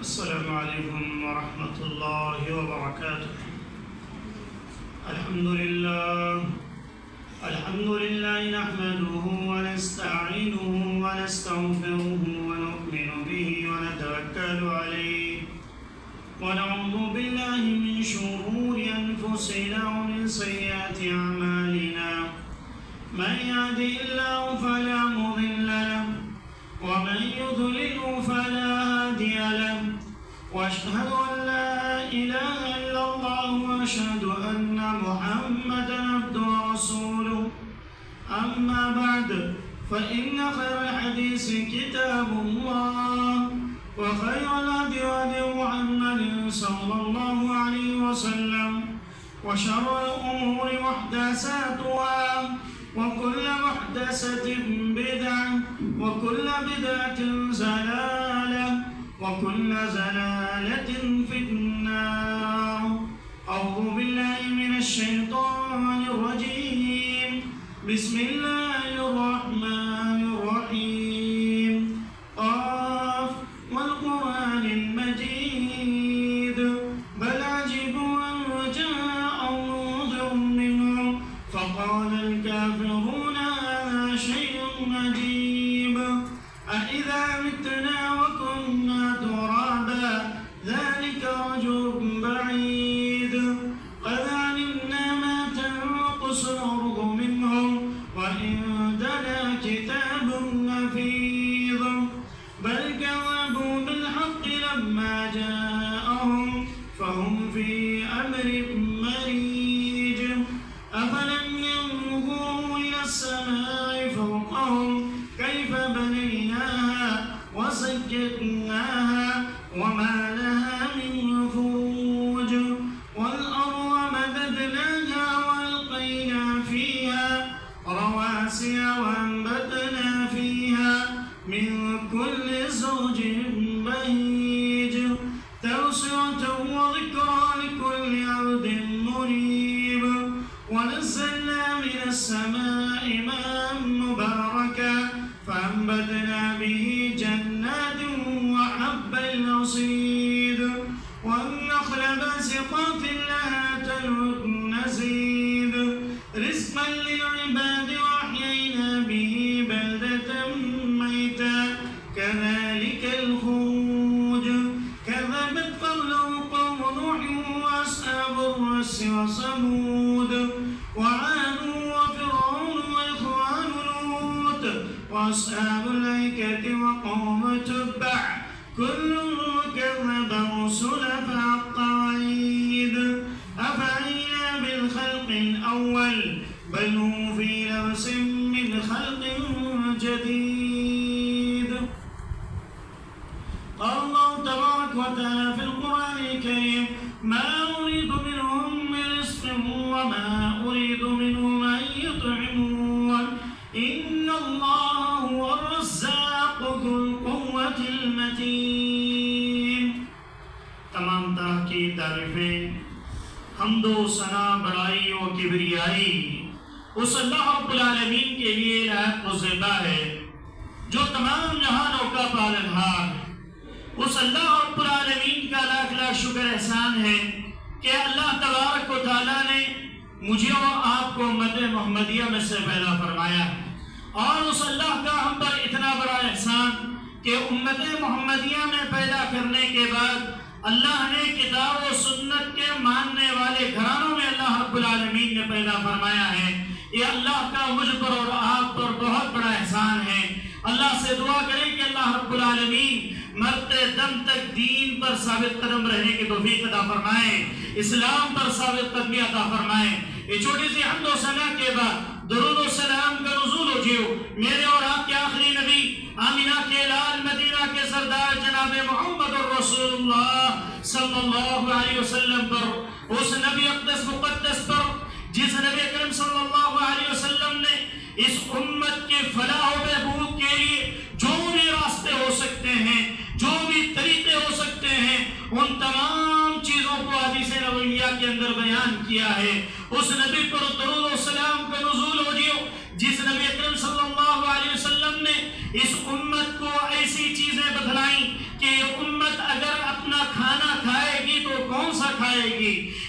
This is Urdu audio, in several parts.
السلام عليكم ورحمة الله وبركاته. الحمد لله نحمده ونستعينه ونستغفره ونؤمن به ونتوكل عليه ونعوذ بالله من شرور أنفسنا ومن سيئات أعمالنا. من يهده الله فلا مضل له ومن يضلل فلا هادي له، واشهد ان لا اله الا الله واشهد ان محمدا عبده ورسوله. اما بعد فان خير الحديث كتاب الله وخير الهدي هدي محمد صلى الله عليه وسلم، وشر الامور محدثاتها وكل محدثة بدعة وكل بدعة زلالة وكل زلالة في النار. أعوذ بالله من الشيطان الرجيم. بسم الله الرحمن الرحيم. قاف والقرآن المجيد بل عجبوا أن جاءهم منذر منهم فقال الكافرون هذا شيء عجيب. أإذا متنا وكنا ترابا ذلك رجل بعيد. قد علمنا ما تنقص الأرض منهم وعندنا كتاب حفيظ. بل كذبوا بالحق لما جاءهم فهم في أمر مريج. أفلم ينظروا إلى السماء فوقهم كيف بنيناها وزيناها وما لها من فروج. والأرض مددناها وألقينا فيها رواسي وأنبتنا فيها من كل زوج بهيج. تبصرة وذكرى لكل عبد منيب. ونزلنا من السماء ماء مباركا فأنبتنا به جنات وحب الحصيد والنخل باسقات لها طلع نضيد رزقا للعباد وأحيينا به بلدة ميتا كذلك الخروج. كذبت قبلهم قوم نوح وأصحاب الرس وثمود وعاد وفرعون وإخوان لوط وأصحاب الأيكة وقوم تبع كل كذب الرسل فحق وعيد. أفعينا بالخلق الأول بل هم في لبس من خلق جديد. قال الله تبارك وتعالى في القرآن الكريم: ما أريد منهم من رزق وما أريد منهم أن يطعمون إن الله هو الرزاق ذو القوة المتين. تمام طرح کی تعریفیں، حمد و ثنا، بڑائی و کبریائی اس اللہ رب العالمین کے لیے لائق و زیبا ہے جو تمام جہانوں کا پالنہار ہے۔ اس اللہ رب العالمین کا لاکھ لاکھ شکر احسان ہے کہ اللہ تبارک و تعالیٰ نے مجھے اور آپ کو امت محمدیہ میں سے پیدا فرمایا ہے، اور اس اللہ کا ہم پر اتنا بڑا احسان کہ امت محمدیہ میں پیدا کرنے کے بعد اللہ نے کتاب و سنت کے ماننے والے گھرانوں میں اللہ رب العالمین نے پیدا فرمایا ہے۔ یہ اللہ کا مجھ پر اور آپ پر بہت بڑا احسان ہے۔ اللہ سے دعا کریں کہ اللہ رب العالمین مرتے دم تک دین پر ثابت قدم رہنے کی توفیق عطا فرمائیں، اسلام پر ثابت قدمی عطا فرمائیں۔ یہ چھوٹی سی حمد و ثنا کے بعد درود و سلام کا نزول ہو جیو میرے اور آپ کے آخری نبی آمینہ کے لال مدینہ کے سردار جناب محمد الرسول اللہ صلی اللہ علیہ وسلم پر، اس نبی اقدس مقدس پر جس نبی کریم صلی اللہ علیہ وسلم نے اس امت کے فلاح و بہبود کے لیے جو بھی راستے ہو سکتے ہیں، جو بھی طریقے ہو سکتے ہیں، ان تمام چیزوں کو حدیث نبویہ کے اندر بیان کیا ہے۔ اس نبی پر درود و سلام کا نزول ہو جیو جس نبی اکرم صلی اللہ علیہ وسلم نے اس امت کو ایسی چیزیں بتلائیں کہ یہ امت اگر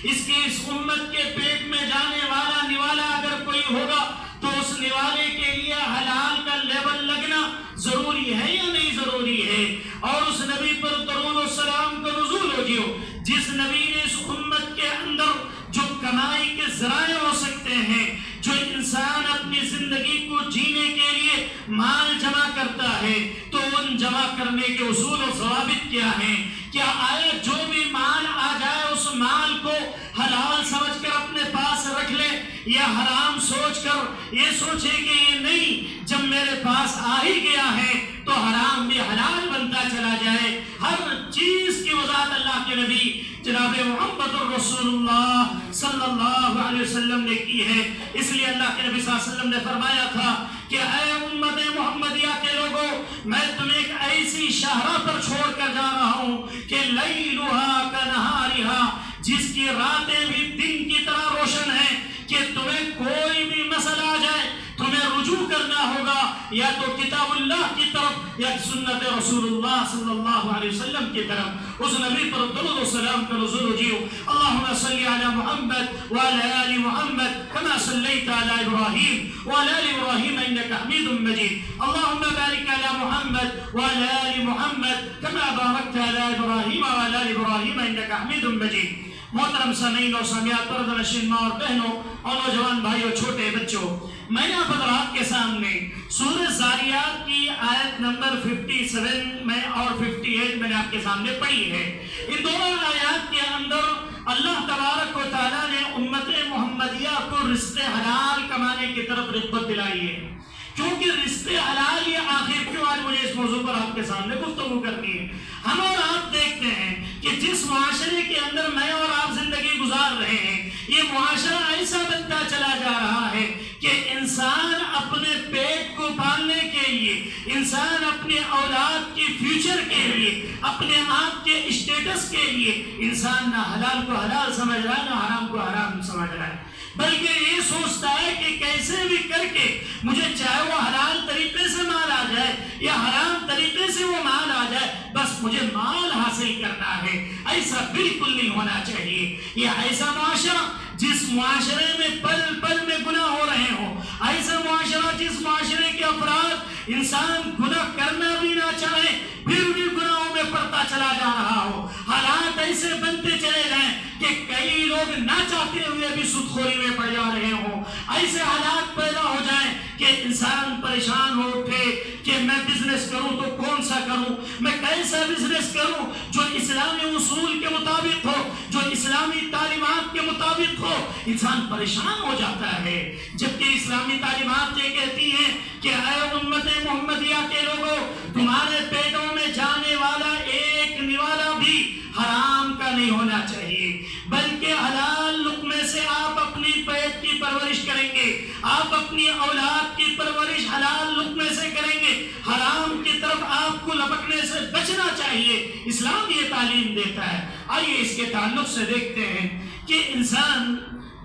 اس کی اس امت کے پیٹ میں جانے والا نوالا اگر کوئی ہوگا تو اس نوالے کے لیے حلال کا لیبل لگنا ضروری ہے یا نہیں ضروری ہے؟ اور اس نبی پر درود و سلام کا نزول ہو جیو جس نبی نے اس امت کے اندر جو کمائی کے ذرائع ہو سکتے ہیں، جو انسان اپنی زندگی کو جینے کے لیے مال جمع کرتا ہے، تو ان جمع کرنے کے اصول و ضوابط کیا ہیں؟ کیا آیا جو بھی مال آ جائے اس مال کو حلال سمجھ کر اپنے پاس رکھ لے، یا حرام سوچ کر یہ سوچے کہ یہ نہیں، جب میرے پاس آ ہی گیا ہے تو حرام بھی حلال بنتا چلا جائے؟ ہر چیز کی وضاحت اللہ کے نبی جناب محمد الرسول اللہ صلی اللہ علیہ وسلم نے کی ہے۔ اس لیے اللہ کے نبی صلی اللہ علیہ وسلم نے فرمایا تھا کہ اے امت محمدیہ کے لوگوں، میں تمہیں ایک ایسی شاہراہ پر چھوڑ کر جا رہا ہوں کہ لیلھا کنہارھا، جس کی راتیں بھی دن کی طرح روشن ہیں، کہ تمہیں کوئی بھی مسئلہ آ جائے تمہیں رجوع کرنا ہوگا یا تو کتاب اللہ کی طرف یا سنت رسول اللہ صلی اللہ علیہ وسلم کی طرف۔ اس نبی پر درود و سلام کا نزول ہو جیو۔ اللہم صلی علی محمد وعلی آل محمد کما صلیت علی ابراہیم وعلی آل ابراہیم انک حمید مجید۔ اللہم بارک علی محمد وعلی آل محمد کما بارکت علی ابراہیم وعلی آل ابراہیم انک حمید مجید۔ محترم سامعین و سامعات، پردہ نشین ماں اور بہنوں اور نوجوان بھائیوں، چھوٹے بچوں، میں نے آپ حضرات کے سامنے سورہ زاریات کی آیت نمبر 57 میں اور 58 میں نے آپ کے سامنے پڑھی ہے۔ ان دونوں آیات کے اندر اللہ تبارک و تعالیٰ نے امت محمدیہ کو رزق حلال کمانے کی طرف رغبت دلائی ہے۔ کیونکہ رزق حلال یہ آخر کیوں آج مجھے اس موضوع پر آپ کے سامنے گفتگو کرنی ہے؟ ہم اور آپ دیکھتے ہیں کہ جس معاشرے کے اندر میں اور آپ زندگی گزار رہے ہیں، یہ معاشرہ ایسا بنتا چلا جا رہا ہے کہ انسان اپنے پیٹ کو پالنے کے لیے، انسان اپنے اولاد کی فیوچر کے لیے، اپنے آپ کے اسٹیٹس کے لیے، انسان نہ حلال کو حلال سمجھ رہا ہے نہ حرام کو حرام سمجھ رہا ہے، بلکہ یہ سوچتا ہے کہ کیسے بھی کر کے مجھے چاہے وہ حلال طریقے سے مال آ جائے یا حرام طریقے سے وہ مال آ جائے، بس مجھے مال حاصل کرنا ہے۔ ایسا بالکل نہیں ہونا چاہیے۔ یہ ایسا معاشرہ جس معاشرے میں پل پل میں گناہ ہو رہے ہوں، ایسا معاشرہ جس معاشرے کے افراد انسان گناہ کرنا بھی نہ چاہے پھر بھی گناہوں میں پڑتا چلا جا رہا ہو، حالات ایسے بنتے چلے جائیں کہ کئی لوگ نہ چاہتے ہوئے بھی سود خوری میں پڑ جا رہے ہوں، ایسے حالات پیدا ہو جائیں کہ انسان پریشان ہو اٹھے کہ میں بزنس کروں تو کون سا کروں، میں کیسا بزنس کروں جو اسلامی اصول کے مطابق ہو، جو اسلامی تعلیمات کے مطابق ہو۔ انسان پریشان ہو جاتا ہے، جبکہ اسلامی تعلیمات یہ کہتی ہیں کہ اے امت محمدیہ کے لوگوں، تمہارے پیٹوں میں جانے والا ایک نوالا بھی حرام کا نہیں ہونا چاہیے، بلکہ حلال لقمے سے آپ اپنی پیٹ کی پرورش کریں گے، آپ اپنی اولاد کی پرورش حلال لقمے سے کریں گے، حرام کی طرف آپ کو لپکنے سے بچنا چاہیے۔ اسلام یہ تعلیم دیتا ہے۔ آئیے اس کے تعلق سے دیکھتے ہیں کہ انسان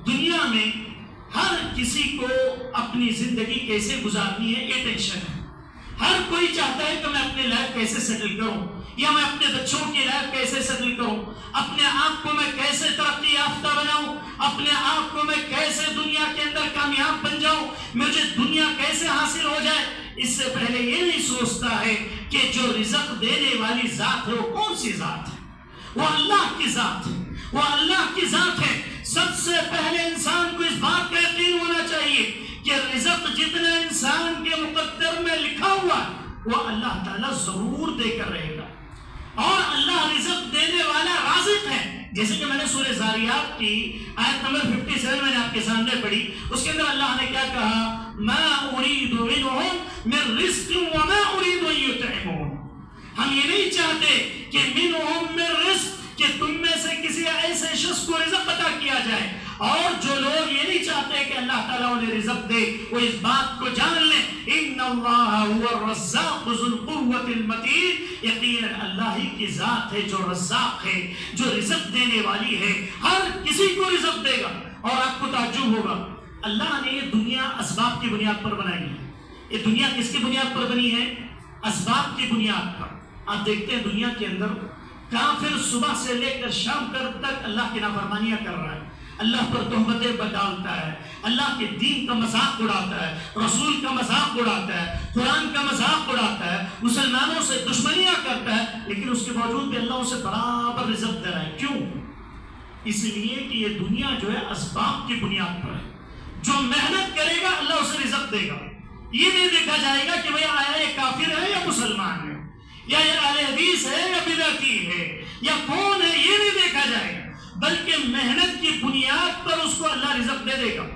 دنیا میں ہر کسی کو اپنی زندگی کیسے گزارنی ہے یہ ٹینشن ہے۔ ہر کوئی چاہتا ہے کہ میں اپنی لائف کیسے سیٹل کروں، یا میں اپنے بچوں کی لائف کیسے سیٹل کروں، اپنے آپ کو میں کیسے ترقی یافتہ بناؤں، اپنے آپ کو میں کیسے دنیا کے اندر کامیاب بن جاؤں، مجھے دنیا کیسے حاصل ہو جائے۔ اس سے پہلے یہ نہیں سوچتا ہے کہ جو رزق دینے والی ذات ہے وہ کون سی ذات ہے؟ وہ اللہ کی ذات ہے، وہ اللہ کی ذات ہے۔ سب سے پہلے انسان کو اس بات کا یقین ہونا چاہیے کہ رزق جتنا انسان کے مقدر میں لکھا ہوا ہے وہ اللہ تعالیٰ ضرور دے کر رہے گا، اور اللہ رزق دینے والا رازق ہے۔ جیسے کہ میں نے سورہ زاریات کی آیت نمبر 57 میں نے آپ کے سامنے پڑھی، اس کے اندر اللہ نے کیا کہا؟ ما اريد منهم من رزق وما اريد ان يطعمون۔ ہم یہ نہیں چاہتے کہ منهم من رزق، کہ تم میں سے کسی ایسے شخص کو رزق عطا کیا جائے، اور جو لوگ یہ نہیں چاہتے کہ اللہ تعالیٰ انہیں رزق دے، وہ اس بات کو جان لیں ان اللہ هو الرزاق ذو القوة المتین، یقیناً اللہ ہی کی ذات ہے جو رزاق ہے، جو رزق دینے والی ہے، ہر کسی کو رزق دے گا۔ اور آپ کو تعجب ہوگا، اللہ نے یہ دنیا اسباب کی بنیاد پر بنائی ہے۔ یہ دنیا کس کی بنیاد پر بنی ہے؟ اسباب کی بنیاد پر۔ آپ دیکھتے ہیں دنیا کے اندر کافر صبح سے لے کر شام تک اللہ کی نافرمانیاں کر رہا ہے، اللہ پر تہمتیں ڈالتا ہے، اللہ کے دین کا مذاق اڑاتا ہے، رسول کا مذاق اڑاتا ہے، قرآن کا مذاق اڑاتا ہے، مسلمانوں سے دشمنیاں کرتا ہے، لیکن اس کے باوجود بھی اللہ اسے برابر رزق دے رہا ہے۔ کیوں؟ اس لیے کہ یہ دنیا جو ہے اسباب کی بنیاد پر ہے، جو محنت کرے گا اللہ اسے رزق دے گا۔ یہ نہیں دیکھا جائے گا کہ بھئی آیا یہ کافر ہے یا مسلمان ہے، یا یہ اہل حدیث ہے یا بدعتی ہے یا کون ہے، یہ نہیں دیکھا جائے گا، بلکہ محنت کی بنیاد پر اس کو اللہ رزق دے دے گا۔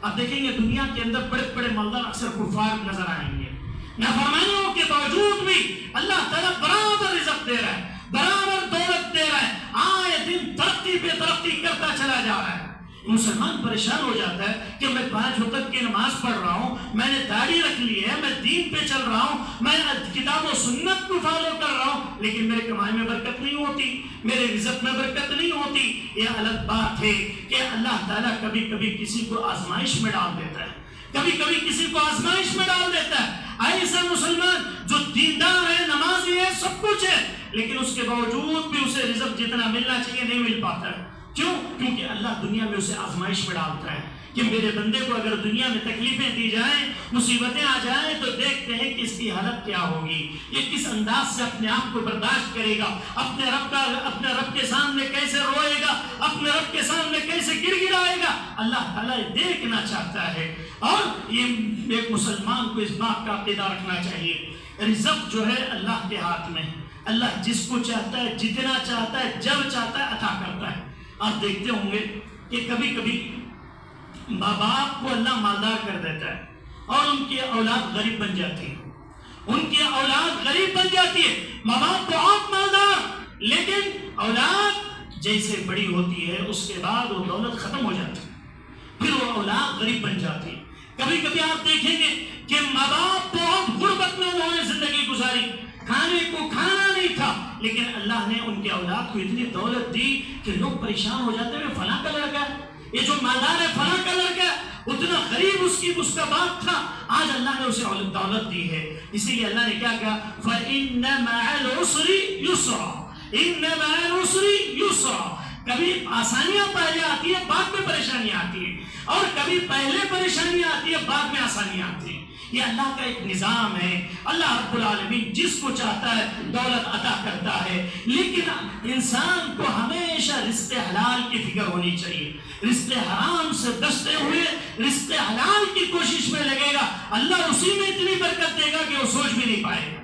اب دیکھیں گے دنیا کے اندر بڑے بڑے مالدار اکثر کفار نظر آئیں گے، نافرمانیوں کے باوجود بھی اللہ تعالیٰ برابر رزق دے رہا ہے، برابر دولت دے رہا ہے، آئے دن ترقی پہ ترقی کرتا چلا جا رہا ہے۔ مسلمان پریشان ہو جاتا ہے کہ میں 5 وقت کی نماز پڑھ رہا ہوں، میں نے داڑھی رکھ لی ہے، میں دین پہ چل رہا ہوں، میں کتاب و سنت کو فالو کر رہا ہوں، لیکن میرے کمائی میں برکت نہیں ہوتی، میرے رزق میں برکت نہیں ہوتی۔ یہ الگ بات ہے کہ اللہ تعالیٰ کبھی کبھی کسی کو آزمائش میں ڈال دیتا ہے، کبھی کبھی کسی کو آزمائش میں ڈال دیتا ہے۔ ایسا مسلمان جو دیندار ہے، نمازی ہے، سب کچھ ہے، لیکن اس کے باوجود بھی اسے رزق جتنا ملنا چاہیے نہیں مل پاتا ہے۔ کیوں؟ کیونکہ اللہ دنیا میں اسے آزمائش میں ڈالتا ہے کہ میرے بندے کو اگر دنیا میں تکلیفیں دی جائیں، مصیبتیں آ جائیں، تو دیکھتے ہیں کہ اس کی حالت کیا ہوگی، یہ کس انداز سے اپنے آپ کو برداشت کرے گا، اپنے رب کے سامنے کیسے روئے گا، اپنے رب کے سامنے کیسے گر گرائے گا۔ اللہ تعالیٰ دیکھنا چاہتا ہے، اور یہ ایک مسلمان کو اس بات کا عقیدہ رکھنا چاہیے، رزق جو ہے اللہ کے ہاتھ میں، اللہ جس کو چاہتا ہے، جتنا چاہتا ہے، جب چاہتا ہے عطا کرتا ہے۔ آپ دیکھتے ہوں گے کہ کبھی کبھی ماں باپ کو اللہ مالدار کر دیتا ہے اور ان کی اولاد غریب بن جاتی ہے، ان کی اولاد غریب بن جاتی ہے، ماں باپ بہت مالدار، لیکن اولاد جیسے بڑی ہوتی ہے اس کے بعد وہ دولت ختم ہو جاتی ہے، پھر وہ اولاد غریب بن جاتی ہے۔ کبھی کبھی آپ دیکھیں گے کہ ماں باپ بہت غربت میں انہوں نے زندگی گزاری، کھانے کو کھانا نہیں تھا، لیکن اللہ نے ان کے اولاد کو اتنی دولت دی کہ لوگ پریشان ہو جاتے ہیں، فلاں کا لڑکا ہے، یہ جو مالدار ہے فلاں کا لڑکا ہے، اتنا غریب اس کا باپ تھا، آج اللہ نے اسے دولت دی ہے۔ اسی لیے اللہ نے کیا کہا، فَإِنَّ مَعَ الْعُسْرِ يُسْرًا، إِنَّ مَعَ الْعُسْرِ يُسْرًا۔ کبھی آسانیاں پہلے آتی ہے، بعد میں پریشانیاں آتی ہیں، اور کبھی پہلے پریشانیاں آتی ہے، بعد میں آسانیاں آتی ہیں۔ یہ اللہ کا ایک نظام ہے، اللہ رب العالمین جس کو چاہتا ہے دولت عطا کرتا ہے، لیکن انسان کو ہمیشہ رزق حلال کی فکر ہونی چاہیے، رزق حرام سے بچتے ہوئے رزق حلال کی کوشش میں لگے گا، اللہ اسی میں اتنی برکت دے گا کہ وہ سوچ بھی نہیں پائے گا،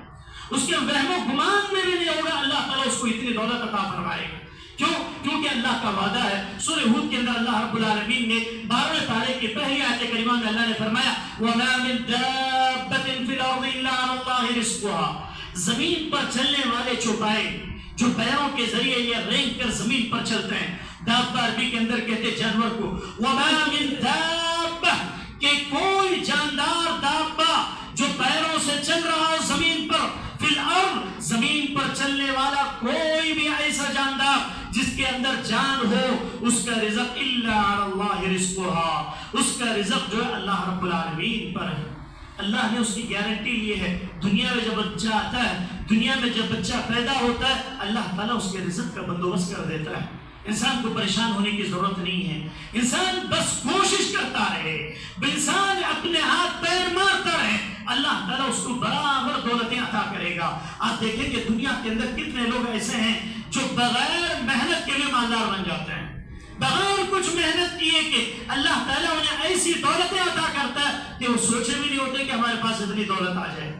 اس کے وہم و گمان میں بھی نہیں ہوگا، اللہ تعالیٰ اس کو اتنی دولت عطا فرمائے گا۔ کیوں؟ کیونکہ اللہ کا وعدہ ہے۔ سورہ ہود کے اندر اللہ رب العالمین نے 12ویں پارے کی پہلی آیت کریمہ میں اللہ نے فرمایا وَمَا مِن دَابَّةٍ فِي الْأَرْضِ إِلَّا عَلَى اللَّهِ رِزْقُهَا، زمین پر چلنے والے چوپائے جو پیروں کے ذریعے یہ رینگ کر زمین پر چلتے ہیں، دابہ عربی کے اندر کہتے ہیں جانور کو، وَمَا مِن دَابَّةٍ، کہ کوئی جاندار دابہ جو پیروں سے چل رہا ہو زمین پر، فی الارض، زمین پر چلنے والا کوئی بھی ایسا جاندار جس کے اندر جان ہو، اس کا رزق الا علی اللہ رزقها، اس کا رزق جو ہے اللہ رب العالمین پر ہے۔ اللہ نے اس کی گارنٹی لی ہے، دنیا میں جب بچہ آتا ہے، دنیا میں جب بچہ پیدا ہوتا ہے، اللہ تعالیٰ اس کے رزق کا بندوبست کر دیتا ہے، انسان کو پریشان ہونے کی ضرورت نہیں ہے، انسان بس کوشش کرتا رہے، انسان اپنے ہاتھ پیر مارتا رہے، اللہ تعالیٰ اس کو برابر دولتیں عطا کرے گا۔ آپ دیکھیں کہ دنیا کے اندر کتنے لوگ ایسے ہیں جو بغیر محنت کے بھی مالدار بن جاتے ہیں، بغیر کچھ محنت کیے کہ اللہ تعالیٰ انہیں ایسی دولتیں عطا کرتا ہے کہ وہ سوچے بھی نہیں ہوتے کہ ہمارے پاس اتنی دولت آ جائے،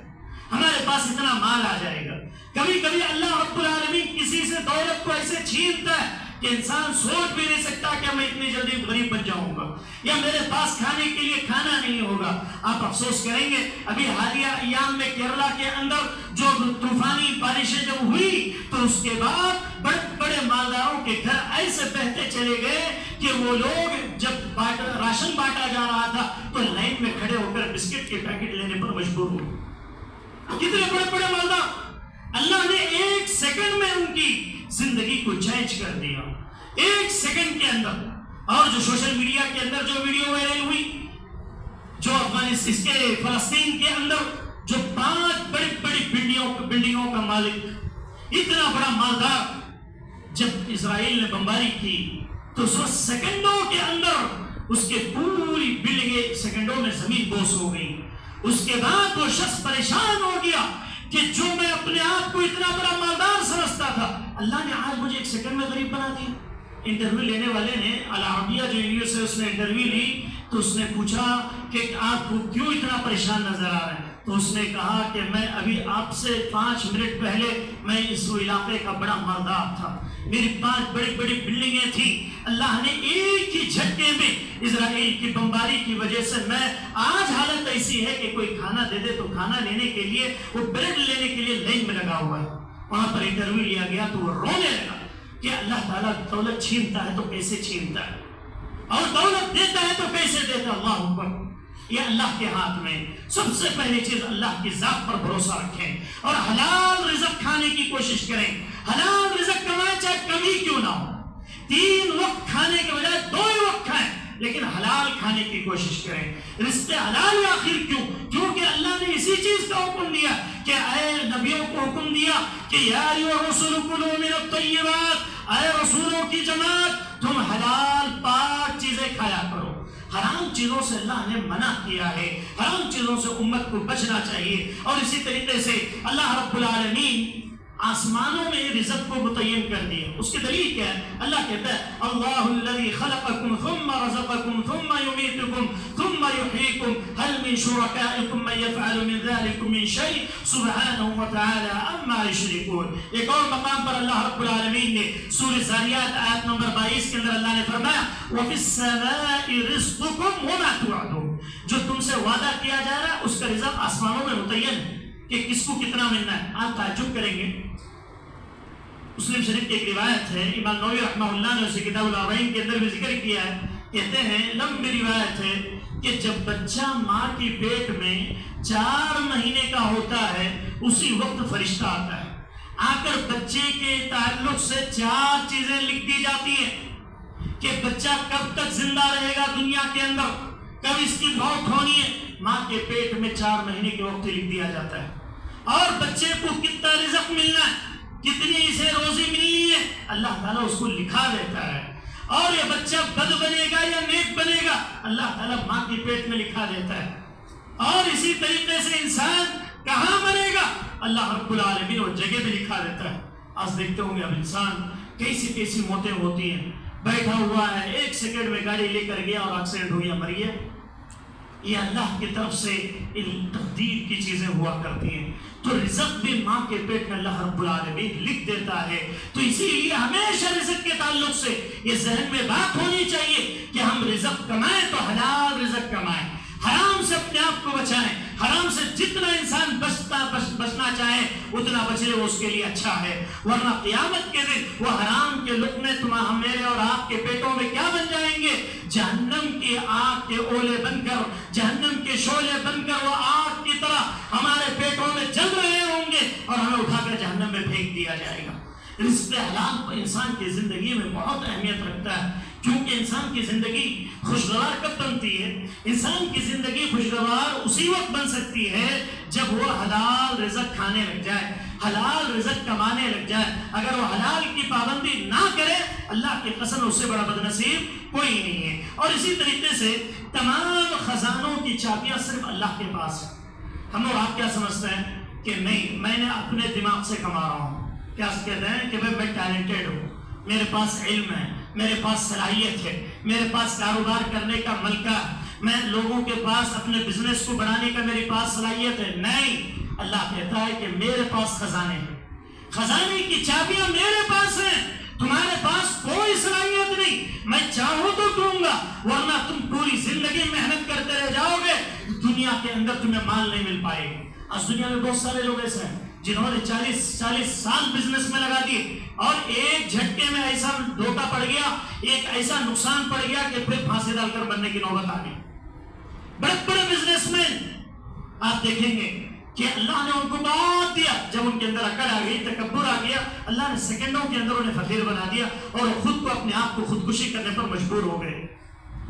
ہمارے پاس اتنا مال آ جائے گا۔ کبھی کبھی اللہ رب العالمین کسی سے دولت کو ایسے چھینتا ہے کہ انسان سوچ بھی نہیں سکتا کہ میں اتنی جلدی غریب بن جاؤں گا یا میرے پاس کھانے کے لیے کھانا نہیں ہوگا۔ آپ افسوس کریں گے، ابھی حالیہ ایام میں کیرلا کے اندر جو طوفانی بارشیں جب ہوئی تو اس کے بعد بڑے بڑے مالداروں کے گھر ایسے بہتے چلے گئے کہ وہ لوگ جب راشن بانٹا جا رہا تھا تو لائن میں کھڑے ہو کر بسکٹ کے پیکٹ لینے پر مجبور ہوئے۔ کتنے بڑے بڑے مالدار، اللہ نے ایک سیکنڈ میں ان کی زندگی کو چینج کر دیا، ایک سیکنڈ کے اندر۔ اور جو سوشل میڈیا کے اندر جو ویڈیو وائرل ہوئی، جو افغانستان کے فلسطین کے اندر جو 5 بڑی بڑی بلڈنگوں کا مالک، اتنا بڑا مالدار، جب اسرائیل نے بمباری کی تو اس وقت سیکنڈوں کے اندر اس کے پوری بلڈنگیں سیکنڈوں میں زمین بوس ہو گئی. اس کے بعد وہ شخص پریشان ہو گیا کہ جو میں اپنے آپ کو اتنا بڑا مالدار سمجھتا تھا، اللہ نے آج مجھے ایک سیکنڈ میں غریب بنا دیا. انٹرویو لینے والے نے العربیہ جو انگلش سے اس نے انٹرویو لی تو اس نے پوچھا کہ آپ کو کیوں اتنا پریشان نظر آ رہے ہیں؟ تو اس نے کہا کہ میں ابھی آپ سے 5 منٹ پہلے میں اس علاقے کا بڑا مالدار تھا، میری 5 بڑی بڑی بلڈنگیں تھیں. اللہ نے ایک ہی جھٹکے میں اسرائیل کی بمباری کی وجہ سے میں آج حالت ایسی ہے کہ کوئی کھانا دے دے تو کھانا لینے کے لیے، وہ بریڈ لینے کے لیے لائن میں لگا ہوا ہے. وہاں پر انٹرویو لیا گیا تو وہ رونے لگا کہ اللہ تعالیٰ دولت چھینتا ہے تو کیسے چھینتا ہے، اور دولت دیتا ہے تو کیسے دیتا. اللہ اکبر، یہ اللہ کے ہاتھ میں. سب سے پہلی چیز اللہ کی ذات پر بھروسہ رکھیں اور حلال رزق کھانے کی کوشش کریں. حلال رزق کمائیں چاہے کم ہی کیوں نہ ہو. 3 وقت کھانے کے بجائے 2 ہی وقت کھائیں لیکن حلال کھانے کی کوشش کریں. رزق حلال آخر کیوں؟ کیونکہ اللہ نے اسی چیز کا حکم دیا کہ اے نبیوں کو حکم دیا کہ یا ایھا الرسول کلوا من الطیبات، اے رسولوں کی جماعت تم حلال پاک چیزیں کھایا کرو. حرام چیزوں سے اللہ نے منع کیا ہے، حرام چیزوں سے امت کو بچنا چاہیے. اور اسی طریقے سے اللہ رب العالمین آسمانوں میں رزق کو متعین کر دیا. اس کی دلیل کیا ہے؟ اللہ کہتا ہے اللہ الذی خلقکم ثم رزقکم ثم یمیتکم ثم یحییکم هل من شرکائکم من یفعل من ذلک من شیء سبحانہ وتعالی عما یشرکون. ایک اور مقام پر اللہ رب العالمین نے سورہ ذاریات آیت نمبر 22 کے اندر اللہ نے فرمایا وفی السماء رزقکم وما توعدون. جو تم سے وعدہ کیا جا رہا ہے اس کا رزق آسمانوں میں متعین ہے کہ کس کو کتنا ملنا ہے. آپ تعجب کریں گے، مسلم شریف کی ایک روایت ہے، امام نووی رحمہ اللہ نے اسے کتاب الاربعین کے اندر بھی ذکر کیا ہے. کہتے ہیں لمبی روایت ہے کہ جب بچہ ماں کی پیٹ میں 4 مہینے کا ہوتا ہے اسی وقت فرشتہ آتا ہے. آ کر بچے کے تعلق سے 4 چیزیں لکھ دی جاتی ہیں کہ بچہ کب تک زندہ رہے گا دنیا کے اندر، کب اس کی موت ہونی ہے. ماں کے پیٹ میں 4 مہینے کے وقت لکھ دیا جاتا ہے. اور بچے کو کتنا رزق ملنا ہے، کتنی اسے روزی ملنی ہے، اللہ تعالیٰ اس کو لکھا دیتا ہے. اور یہ بچہ بد بنے گا یا نیک بنے گا اللہ تعالیٰ ماں کے پیٹ میں لکھا دیتا ہے. اور اسی طریقے سے انسان کہاں مرے گا اللہ رب العالمین وہ جگہ بھی لکھا دیتا ہے. آج دیکھتے ہوں گے اب انسان کیسی کیسی موتیں ہوتی ہیں. بیٹھا ہوا ہے 1 سیکنڈ میں گاڑی لے کر گیا اور ایکسیڈنٹ ہو گیا، مر گیا. یہ اللہ کی طرف سے تقدیر کی چیزیں ہوا کرتی ہیں. تو رزق بھی ماں کے پیٹ میں اللہ رب العالمین لکھ دیتا ہے. تو اسی لیے ہمیشہ رزق کے تعلق سے یہ ذہن میں بات ہونی چاہیے کہ ہم رزق کمائیں تو حلال رزق کمائیں، حرام سے اپنے آپ کو بچائیں. حرام سے جتنا انسان بچنا چاہے اتنا بچے وہ اس کے لیے اچھا ہے. ورنہ قیامت کے دن وہ حرام کے لقمے میرے اور آپ کے پیٹوں میں کیا بن جائیں گے؟ جہنم کی آگ کے اولے بن کر، جہنم کے شعلے بن کر وہ آگ کی طرح ہمارے پیٹوں میں جل رہے ہوں گے اور ہمیں اٹھا کر جہنم میں پھینک دیا جائے گا. رزق حلال انسان کی زندگی میں بہت اہمیت رکھتا ہے، کیونکہ انسان کی زندگی خوشگوار کب بنتی ہے؟ انسان کی زندگی خوشگوار اسی وقت بن سکتی ہے جب وہ حلال رزق کھانے لگ جائے، حلال رزق کمانے لگ جائے. اگر وہ حلال کی پابندی نہ کرے اللہ کی قسم اس سے بڑا بدنصیب کوئی نہیں ہے. اور اسی طریقے سے تمام خزانوں کی چابیاں صرف اللہ کے پاس ہیں. ہم اور آپ کیا سمجھتے ہیں کہ نہیں میں نے اپنے دماغ سے کما رہا ہوں. کیا کہتے ہیں کہ میں ٹیلنٹڈ ہوں، میرے پاس علم ہے، میرے پاس صلاحیت ہے، میرے پاس کاروبار کرنے کا ملکہ ہے، میں لوگوں کے پاس اپنے بزنس کو بڑھانے کا میرے پاس صلاحیت ہے. نہیں، اللہ کہتا ہے کہ میرے پاس خزانے ہیں، خزانے کی چابیاں میرے پاس ہیں، تمہارے پاس کوئی صلاحیت نہیں. میں چاہوں تو دوں گا، ورنہ تم پوری زندگی محنت کرتے رہ جاؤ گے، دنیا کے اندر تمہیں مال نہیں مل پائے گا. آج دنیا میں بہت سارے لوگ ایسے ہیں جنہوں نے 40 سال بزنس میں لگا دیے اور ایک جھٹکے میں ایسا دھوکہ پڑ گیا، ایک ایسا نقصان پڑ گیا کہ پھر پھانسی ڈال کر بننے کی نوبت آ گئی. بڑے بڑے بزنس مین آپ دیکھیں گے کہ اللہ نے ان کو بات دیا، جب ان کے اندر عقل آ گئی، تکبر آ گیا، اللہ نے سیکنڈوں کے اندر انہیں فقیر بنا دیا اور خود کو اپنے آپ کو خودکشی کرنے پر مجبور ہو گئے.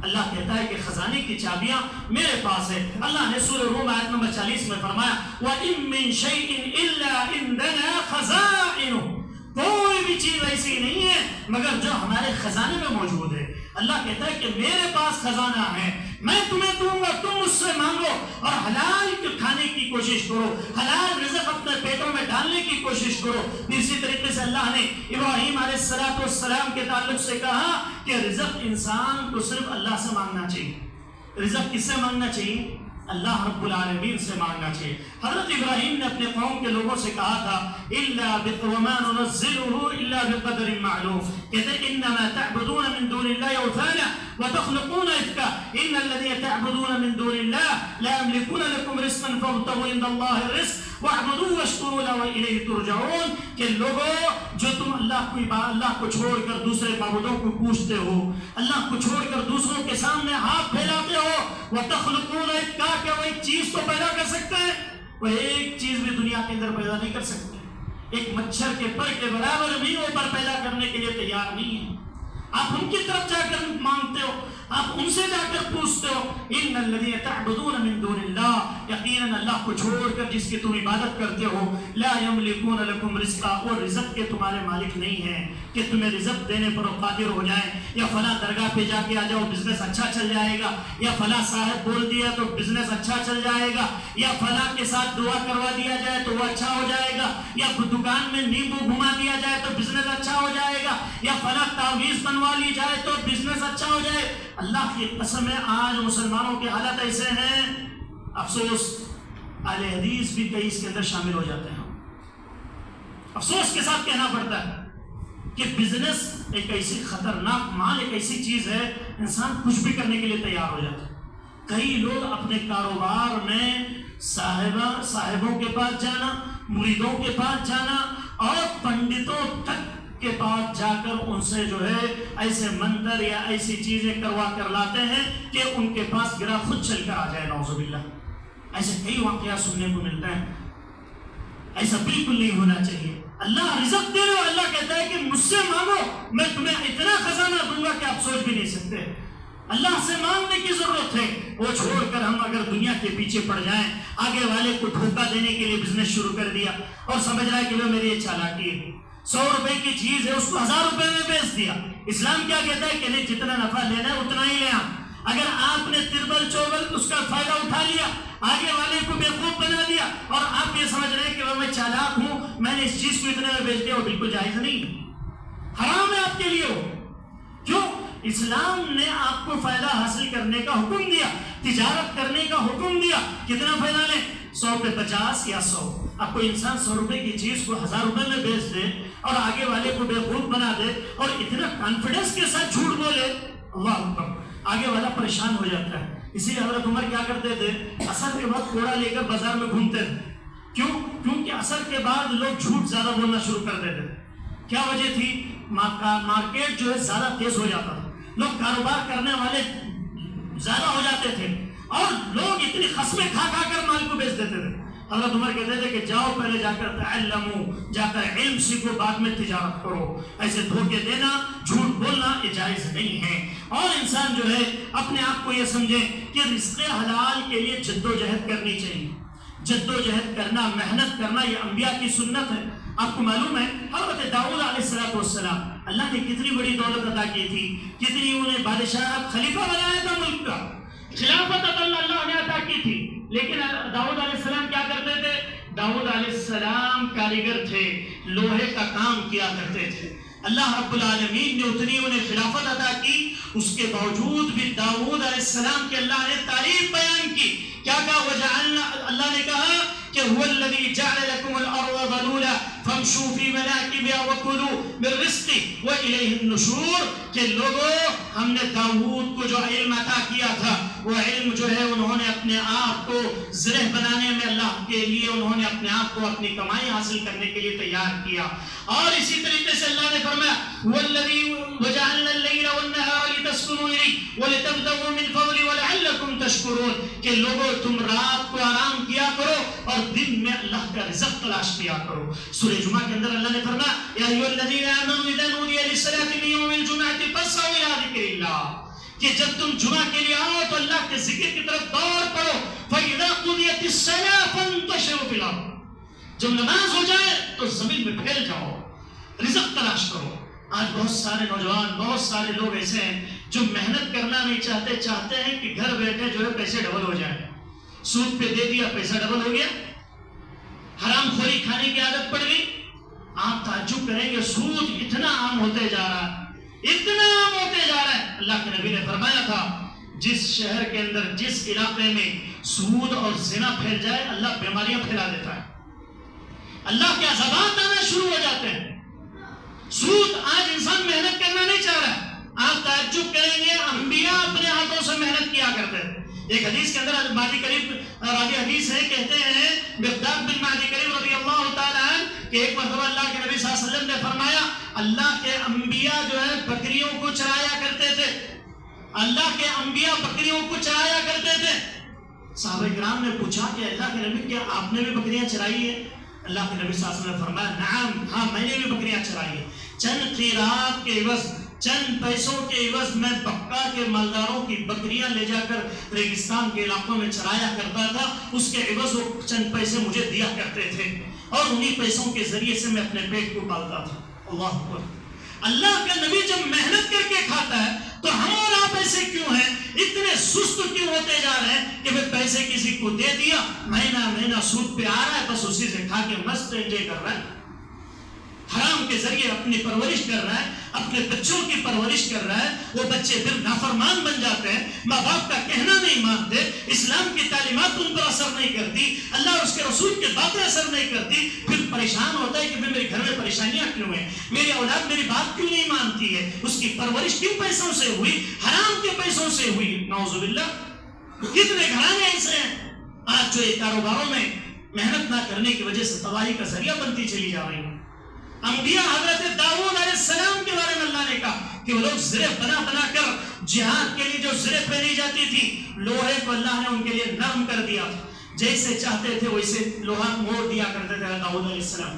اللہ کہتا ہے کہ خزانے کی چابیاں میرے پاس ہے. اللہ نے سورہ روم آیت نمبر 40 میں فرمایا وَإِن مِّن شَيْءٍ إِلَّا عِندَنَا خَزَائِنُهُ. کوئی بھی کوئی چیز ایسی نہیں ہے مگر جو ہمارے خزانے میں موجود ہے۔ اللہ کہتا ہے کہ میرے پاس خزانہ ہے، میں تمہیں دوں گا، تم مجھ سے مانگو اور حلال کھانے کی کوشش کرو، حلال رزق اپنے پیٹوں میں ڈالنے کی کوشش کرو۔ اسی طریقے سے اللہ نے ابراہیم علیہ السلام کے تعلق سے کہا کہ رزق انسان کو صرف اللہ سے مانگنا چاہیے۔ رزق کس سے مانگنا چاہیے؟ اللہ رب العالمین سے مانگنا چاہیے۔ حضرت ابراہیم نے اپنے قوم کے لوگوں سے کہا تھا إِلَّا وَمَا نُنَزِّلُهُ إِلَّا بِقَدْرٍ مَعْلُومٍ، کہتے ہیں إِنَّمَا تَعْبُدُونَ مِن دُونِ اللَّهِ أَوْثَانًا وَتَخْلُقُونَ إِفْكًا إِنَّ الَّذِينَ تَعْبُدُونَ مِن دُونِ اللَّهِ لَا يَمْلِكُونَ لَكُمْ رِزْقًا فَابْتَغُوا عِندَ اللَّهِ الرِّزْقَ وَاعْبُدُوهُ وَاشْكُرُوا لَهُ وَإِلَيْهِ تُرْجَعُونَ کہ لوگوں جو تم اللہ کو چھوڑ کر دوسرے معبودوں کو پوجتے ہو، اللہ کو چھوڑ کر دوسروں کے سامنے ہاتھ پھیلاتے ہو، وَتَخْلُقُونَ إِفْكًا کہ وہ ایک چیز تو پیدا کر سکتے ہیں، وہ ایک چیز بھی دنیا کے اندر پیدا نہیں کر سکتے، ایک مچھر کے پر کے برابر بھی وہ پر پیدا کرنے کے لیے تیار نہیں ہے۔ آپ ان کی طرف جا کر مانگتے ہو، آپ ان سے جا کر پوچھتے ہو۔ ان الذین تعبدون من دون اللہ، یقیناً اللہ کو چھوڑ کر جس کی تم عبادت کرتے ہو، لا یملکون لکم رزقا، وہ رزق کے تمہارے مالک نہیں ہیں کہ تمہیں رزق دینے پر وہ قادر ہو جائیں، یا فلاں درگاہ پہ جا کے آ جاؤ بزنس اچھا چل جائے گا، یا فلاں صاحب بول دیا تو بزنس اچھا چل جائے گا، یا فلاں کے ساتھ دعا کروا دیا جائے تو وہ اچھا ہو جائے گا، یا دکان میں نیمبو گھما دیا جائے تو بزنس اچھا ہو جائے گا، یا فلاں تعویذ بنوا لی جائے تو بزنس اچھا ہو جائے۔ اللہ کی قسم ہے آج مسلمانوں کے حالت ایسے ہیں، افسوس اہل حدیث بھی کئی اس کے اندر شامل ہو جاتے ہیں۔ افسوس کے ساتھ کہنا پڑتا ہے کہ بزنس ایک ایسی خطرناک مال، ایک ایسی چیز ہے انسان کچھ بھی کرنے کے لیے تیار ہو جاتا ہے۔ کئی لوگ اپنے کاروبار میں صاحبوں کے پاس جانا، مریدوں کے پاس جانا اور پنڈتوں تک کے پاس جا کر ان سے جو ہے ایسے منتر یا ایسی چیزیں کروا کر لاتے ہیں کہ ان کے پاس گرا خود چل کر آ جائے، نعوذ باللہ۔ ایسے کئی واقعات سننے کو ملتے ہیں، ایسا بالکل نہیں ہونا چاہیے۔ اللہ رزق دے رہے ہو، اللہ کہتا ہے کہ مجھ سے مانگو، میں تمہیں اتنا خزانہ دوں گا کہ آپ سوچ بھی نہیں سکتے۔ اللہ سے مانگنے کی ضرورت ہے، وہ چھوڑ کر ہم اگر دنیا کے پیچھے پڑ جائیں، آگے والے کو دھوکہ دینے کے لیے بزنس شروع کر دیا اور سمجھ رہا ہے کہ وہ میری یہ چالاکی ہے، 100 روپے کی چیز ہے اس کو 1000 روپے میں بیچ دیا۔ اسلام کیا کہتا ہے کہ نہیں، جتنا نفع لینا ہے اتنا ہی لے آ۔ اگر آپ نے تربل چوبل اس کا فائدہ اٹھا لیا، آگے والے کو بیوقوف بنا دیا اور آپ یہ سمجھ رہے ہیں کہ میں چالاک ہوں، میں نے اس چیز کو اتنے میں بیچ دیا، وہ بالکل جائز نہیں، حرام ہے آپ کے لیے۔ ہو کیوں؟ اسلام نے آپ کو فائدہ حاصل کرنے کا حکم دیا، تجارت کرنے کا حکم دیا۔ کتنا فائدہ لیں؟ 100 پہ 50 یا 100۔ اب کوئی انسان 100 روپے کی چیز کو 1000 روپے میں بیچ دے اور آگے والے کو بیوقوف بنا دے اور اتنا کانفیڈنس کے ساتھ جھوٹ بولے، اللہ اکبر، آگے والا پریشان ہو جاتا ہے۔ اسی لیے حضرت عمر کیا کرتے تھے، عصر کے بعد کوڑا لے کر بازار میں گھومتے تھے۔ کیونکہ عصر کے بعد لوگ جھوٹ زیادہ بولنا شروع کر دیتے تھے۔ کیا وجہ تھی؟ مارکیٹ جو ہے زیادہ تیز ہو جاتا تھا، لوگ کاروبار کرنے والے زیادہ ہو جاتے تھے اور لوگ اتنی قسمیں کھا کھا کر مال کو بیچ دیتے تھے۔ حضرت عمر کہتے تھے کہ جاؤ پہلے جا کر تعلمو، جا کر علم سیکھو، بعد میں تجارت کرو۔ ایسے دھوکے دینا، جھوٹ بولنا یہ جائز نہیں ہے۔ اور انسان جو ہے اپنے آپ کو یہ سمجھے کہ رزق حلال کے لیے جد و جہد کرنی چاہیے۔ جد و جہد کرنا، محنت کرنا، یہ انبیاء کی سنت ہے۔ آپ کو معلوم ہے حضرت داؤد علیہ السلام، اللہ نے کتنی بڑی دولت عطا کی تھی، کتنی انہیں بادشاہ خلیفہ بنایا تھا ملک کا، خلافت اللہ نے عطا کی تھی، لیکن داؤد علیہ السلام کیا کرتے تھے؟ داؤد علیہ السلام کاریگر تھے، لوہے کا کام کیا کرتے تھے۔ اللہ رب العالمین نے اتنی انہیں خلافت عطا کی، اس کے باوجود بھی داؤد علیہ السلام کے اللہ نے تعریف بیان کی۔ کیا کہا؟ وجعلنا، اللہ نے کہا کہ هو الذي جعل لكم الارض ذلولا فامشوا في مناكبها وكلوا من رزقه واليه النشور، کہ لوگوں ہم نے داؤد کو جو علم عطا کیا تھا، وہ علم جو ہے انہوں نے اپنے آپ کو زرہ بنانے میں اللہ کے لیے انہوں نے اپنے آپ کو اپنی کمائی حاصل کرنے کے لیے تیار کیا۔ اور اسی طریقے سے اللہ نے فرمایا والذی وجعلنا الليل والنهار لتسكنوا إليه ولتبتغوا من فضله ولعلكم تشكرون، کہ لوگوں تم رات کو آرام کیا کرو اور دن میں اللہ کا رزق تلاش کیا کرو۔ سورہ جمعہ کے اندر اللہ نے فرمایا یا ایھا الذین آمنوا اذا نودی للصلاۃ من یوم الجمعۃ فاسعوا الی ذکر اللہ، کہ جب تم جمعہ کے لیے آؤ تو اللہ کے ذکر کی طرف دوڑ پڑو۔ فإذا قضیت الصلاۃ فانتشروا فی الارض، جب نماز ہو جائے تو زمین میں پھیل جاؤ۔ رزق تلاش کرو. آج بہت سارے نوجوان، بہت سارے لوگ ایسے ہیں جو محنت کرنا نہیں چاہتے، چاہتے ہیں کہ گھر بیٹھے جو ہے پیسے ڈبل ہو جائیں. سود پہ دے دیا، پیسہ ڈبل ہو گیا. حرام خوری کھانے کی عادت پڑ گئی. آپ تعجب کریں گے سود اتنا عام ہوتے جا رہا ہے، اتنا عام ہوتے جا رہا ہے. اللہ کے نبی نے فرمایا تھا جس شہر کے اندر، جس علاقے میں سود اور زنا پھیل جائے، اللہ بیماریاں پھیلا دیتا ہے، اللہ کے عذابات آنا شروع ہو جاتے ہیں. سود، آج انسان محنت کرنا نہیں چاہ رہا. آپ تعجب کریں گے انبیاء اپنے ہاتھوں سے محنت کیا کرتے ہیں. ایک حدیث کے اندر مہدی کریم راوی حدیث ہے، کہتے ہیں مقداد بن مہدی کریم رضی اللہ تعالیٰ عنہ کہ ایک مرتبہ اللہ کے نبی صلی اللہ علیہ وسلم نے فرمایا اللہ کے انبیاء جو ہے بکریوں کو چرایا کرتے تھے. اللہ کے انبیاء بکریوں کو چرایا کرتے تھے. صحابہ کرام نے پوچھا کہ اللہ کے نبی کیا آپ نے بھی بکریاں چرائی ہیں؟ اللہ کے نبی صلی اللہ علیہ وسلم نے فرمایا نعم، ہاں میں نے بھی بکریاں چرائی ہیں. چند قیرات کے عوض، چند پیسوں کے عوض میں بکا کے مالداروں کی بکریاں لے جا کر ریگستان کے علاقوں میں چرایا کرتا تھا. اس کے عوض وہ چند پیسے مجھے دیا کرتے تھے اور انہی پیسوں کے ذریعے سے میں اپنے پیٹ کو پالتا تھا. اللہ اکبر. اللہ کا نبی جب محنت کر کے کھاتا ہے تو ہم اور آپ ایسے کیوں ہیں؟ اتنے سست کیوں ہوتے جا رہے ہیں کہ پیسے کسی کو دے دیا، مہینہ مہینہ سود پہ آ رہا ہے، بس اسی سے کھا کے مست انجوائے کر رہا ہے. حرام کے ذریعے اپنی پرورش کر رہا ہے، اپنے بچوں کی پرورش کر رہا ہے. وہ بچے پھر نافرمان بن جاتے ہیں، ماں باپ کا کہنا نہیں مانتے، اسلام کی تعلیمات ان پر اثر نہیں کرتی، اللہ اور اس کے رسول کی باتیں اثر نہیں کرتی. پھر پریشان ہوتا ہے کہ میرے گھر میں پریشانیاں کیوں ہیں، میری اولاد میری بات کیوں نہیں مانتی ہے، اس کی پرورش کیوں پیسوں سے ہوئی، حرام کے پیسوں سے ہوئی. نعوذ باللہ. کتنے گھرانے ایسے ہیں آج جو کاروباروں میں محنت نہ کرنے کی وجہ سے تباہی کا ذریعہ بنتی چلی جا رہی ہیں. انبیاء حضرت داؤد علیہ السلام کے بارے میں اللہ نے کہا کہ وہ لوگ زرے بنا بنا کر جہاد کے لیے جو زرے پہنی جاتی تھی، لوہے کو اللہ نے ان کے لیے نرم کر دیا. جیسے چاہتے تھے ویسے لوہا موڑ دیا کرتے تھے داؤد علیہ السلام،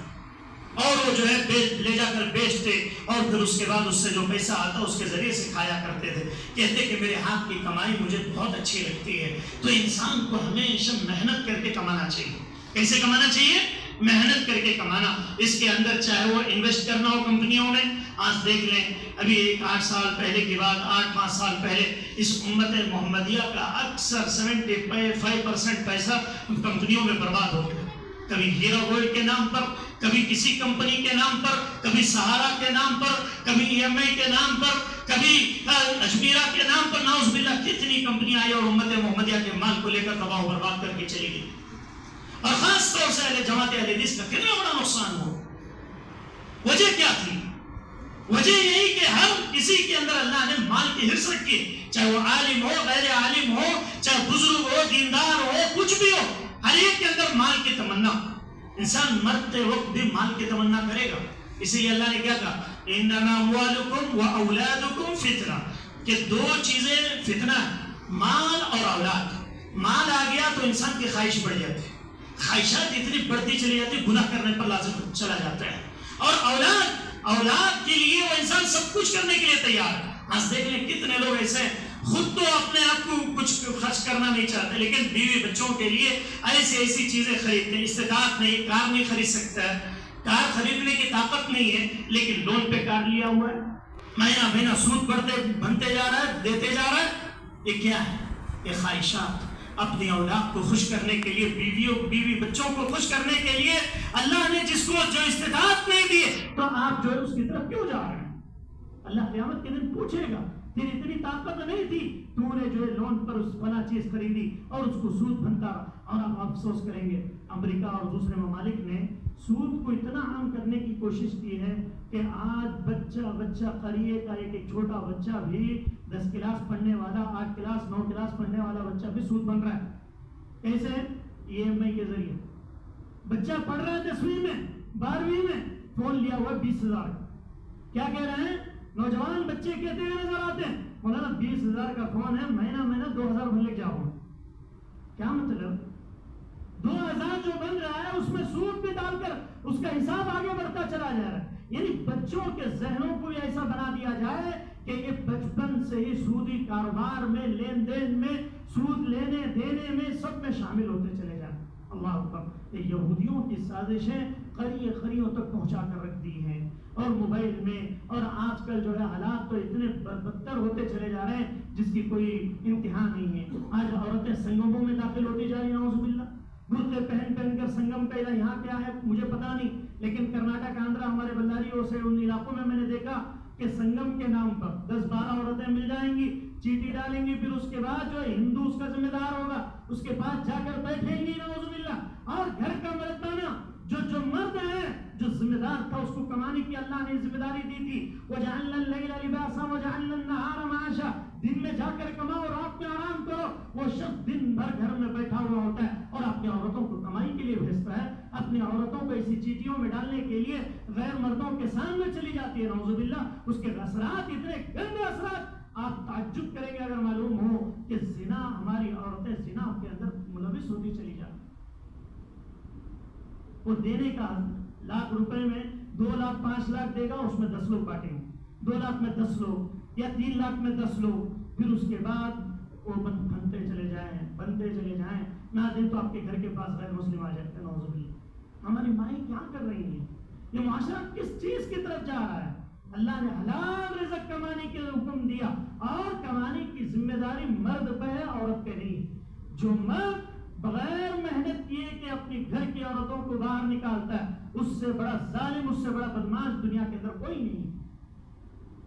اور وہ جو ہے لے جا کر بیچتے اور پھر اس کے بعد اس سے جو پیسہ آتا اس کے ذریعے سے کھایا کرتے تھے. کہتے کہ میرے ہاتھ کی کمائی مجھے بہت اچھی لگتی ہے. تو انسان کو ہمیشہ محنت کر کے کمانا چاہیے. کیسے کمانا چاہیے؟ محنت کر کے کمانا. اس کے اندر چاہے وہ انویسٹ کرنا ہو کمپنیوں میں. آج دیکھ لیں ابھی 8 سال پہلے کی بات، 8-5 سال پہلے اس امت محمدیہ کا اکثر 75% پیسہ کمپنیوں میں برباد ہو گیا. کبھی ہیرو گولڈ کے نام پر، کبھی کسی کمپنی کے نام پر، کبھی سہارا کے نام پر، کبھی EMI کے نام پر، کبھی اجمیرہ کے نام پر. نعوذ باللہ کتنی کمپنیاں آئی اور امت محمدیہ کے مال کو لے کر تباہ و برباد کر کے چلی گئی. اور خاص طور سے اہل جماعت اہل حدیث کا کتنا بڑا نقصان ہو. وجہ کیا تھی؟ وجہ یہی کہ ہر کسی کے اندر اللہ نے مال کی حرص رکھی، چاہے وہ عالم ہو، غیر عالم ہو، چاہے بزرگ ہو، دیندار ہو، کچھ بھی ہو، ہر ایک کے اندر مال کی تمنا. انسان مرتے وقت بھی مال کی تمنا کرے گا. اسی لیے اللہ نے کیا کہا؟ انما اموالکم واولادکم فتنہ، کہ 2 چیزیں فتنہ ہے، مال اور اولاد. مال آ گیا تو انسان کی خواہش بڑھ جاتی ہے، خواہشات اتنی بڑھتی چلی جاتی، گناہ کرنے پر لازم چلا جاتا ہے. اور اولاد کے لیے وہ انسان سب کچھ کرنے کے لیے تیار ہے. آج دیکھ لیں کتنے لوگ ایسے ہیں خود تو اپنے آپ کو کچھ خرچ کرنا نہیں چاہتے، لیکن بیوی بچوں کے لیے ایسی چیزیں خریدتے ہیں. استطاعت نہیں، کار نہیں خرید سکتا ہے، کار خریدنے کی طاقت نہیں ہے، لیکن لون پہ کار لیا ہوا ہے، مہینہ مہینہ سود بنتے جا رہا ہے، دیتے جا رہا ہے. یہ کیا ہے؟ یہ خواہشات. اپنی اولاد کو خوش کرنے کے لیے، بیوی بچوں کو خوش کرنے کے لیے اللہ نے جس کو جو استطاعت نہیں دی، تو آپ جو ہے اس کی طرف کیوں جا رہے ہیں؟ اللہ قیامت کے دن پوچھے گا تیری اتنی طاقت نہیں تھی، تو نے جو ہے لون پر اس فلاں چیز خریدی اور اس کو سود بنتا. اور آپ افسوس کریں گے امریکہ اور دوسرے ممالک نے سود کو اتنا عام کرنے کی کوشش کی ہے کہ آج بچہ قریے کا ایک چھوٹا بچہ بھی 10 کلاس پڑھنے والا، 8 کلاس 9 کلاس پڑھنے والا بچہ بھی سود بن رہا ہے. کیسے؟ EMI کے ذریعے. بچہ پڑھ رہا ہے 10ویں میں 12ویں میں، فون لیا ہوا 20,000. کیا کہہ رہے ہیں نوجوان بچے؟ کہتے ہوئے نظر آتے ہیں مولانا 20,000 کا فون ہے، مہینہ 2,000 بھر لے کے آؤں. کیا مطلب؟ 2,000 جو بن رہا ہے اس میں سود بھی ڈال کر اس کا حساب آگے بڑھتا چلا جا رہا ہے. یعنی بچوں کے ذہنوں کو ایسا بنا دیا جائے کہ یہ بچپن سے ہی سودی کاروبار میں، لین دین میں، سود لینے دینے میں، سب میں شامل ہوتے چلے جائیں. اللہ اکبر، یہودیوں کی سازشیں خریوں تک پہنچا کر رکھ دی ہیں، اور موبائل میں، اور آج کل جو ہے حالات تو اتنے بدتر ہوتے چلے جا رہے ہیں جس کی کوئی انتہا نہیں ہے۔ آج عورتیں سنگموں میں داخل ہوتی جا رہی ہیں، نعوذ باللہ، برقعے پہن کر۔ سنگم کا یہاں کیا ہے مجھے پتا نہیں، لیکن کرناٹک، آندھرا، ہمارے بلاری سے ان علاقوں میں نے دیکھا کہ سنگم کے نام پر 10-12 عورتیں مل جائیں گی، چیٹی ڈالیں گی، پھر اس کے بعد جو ہندو اس کا ذمہ دار ہوگا، اس کے پاس جا کر بیٹھیں گی، نعوذ باللہ۔ اور گھر کا مردانہ جو مرد ہے، جو ذمہ دار تھا، اس کو کمانے کی اللہ نے ذمہ داری دی تھی۔ وَجَعَلْنَا اللَّيْلَ لِبَاسًا وَجَعَلْنَا النَّهَارَ مَعَاشًا، دن میں جا کر کماؤ، رات میں آرام کرو۔ وہ شخص دن بھر گھر میں بیٹھا ہوا ہوتا ہے اور اپنی عورتوں کو کمائی کے لیے بھیجتا ہے، اپنی عورتوں کو ایسی چیٹیوں میں ڈالنے کے لیے غیر مردوں کے سامنے چلی جاتی ہے، نعوذ باللہ۔ اس کے اثرات اتنے گندے اثرات، آپ تعجب کریں گے اگر معلوم ہو کہ زنا، ہماری عورتیں زنا کے اندر ملوث ہوتی چلی جاتی۔ وہ دینے کا ₹1,00,000 میں 2 لاکھ 5 لاکھ دے گا، اس میں 10 لوگ بانٹیں گے، 2 لاکھ میں 10 لوگ یا 3 لاکھ میں 10 لوگ، پھر اس کے بعد وہ بنتے چلے جائیں، نہ دیں تو آپ کے گھر کے پاس غیر مسلم آ جاتے ہیں، نعوذ باللہ۔ ہماری مائیں کیا کر رہی ہیں؟ یہ معاشرہ کس چیز کی طرف جا رہا ہے؟ اللہ نے حلال رزق کمانے کے حکم دیا، اور کمانے کی ذمہ داری مرد پہ ہے، عورت پہ نہیں۔ جو مرد بغیر محنت کیے کہ اپنی گھر کی عورتوں کو باہر نکالتا ہے، اس سے بڑا ظالم، اس سے بڑا بدماش دنیا کے اندر کوئی نہیں۔